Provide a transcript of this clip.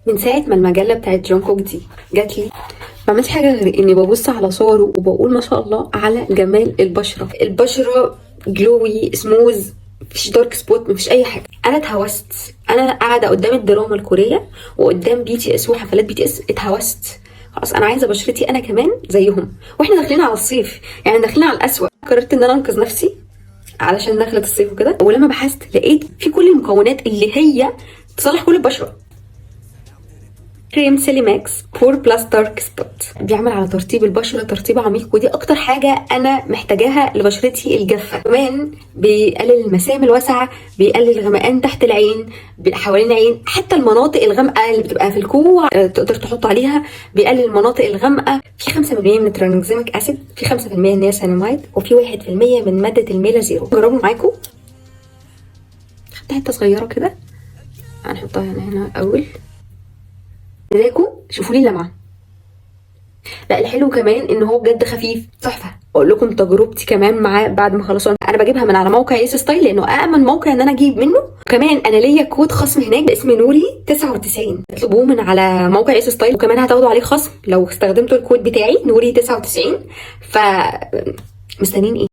من ساعه ما المجله بتاعت جونكوك دي جات لي، ما بعملش حاجه غير اني ببص على صوره وبقول ما شاء الله على جمال البشره جلوي سموز، مفيش دارك سبوت، مفيش اي حاجه. انا اتهوست، انا قاعده قدام الدراما الكوريه وقدام بي تي اس وحفلات بي تي اس، اتهوست خلاص. انا عايزه بشرتي انا كمان زيهم، واحنا داخلين على الصيف، يعني داخلين على الاسوأ. قررت ان انا انقذ نفسي علشان دخلة الصيف وكده، ولما بحثت لقيت في كل المكونات اللي هي تصلح كل البشره. كريم سيليماكس بور بلاس دارك سبوت بيعمل على ترطيب البشره ترطيب عميق، ودي اكتر حاجه انا محتاجاها لبشرتي الجافه. كمان بيقلل المسام الواسعه، بيقلل الغمقان تحت العين، حوالين العين، حتى المناطق الغامقه اللي بتبقى في الكوع تقدر تحط عليها، بيقلل المناطق الغامقه. في 5% من الترانكزيميك اسيد، في 5% نياسيناميد، وفي 1% من ماده الميلا زيرو. جربوا معاكم. خدت حته صغيره كده، هنحطها هنا الاول. ازيكم؟ شوفوا لي اللمعه. لا الحلو كمان ان هو بجد خفيف تحفه. اقول لكم تجربتي كمان معاه بعد ما خلصوا. انا بجيبها من على موقع ايس ستايل لانه امن موقع ان انا اجيب منه. كمان انا ليا كود خصم هناك باسم نوري 99، اطلبوه من على موقع ايس ستايل، وكمان هتاخدوا عليه خصم لو استخدمتوا الكود بتاعي نوري 99. ف مستنيين ايه؟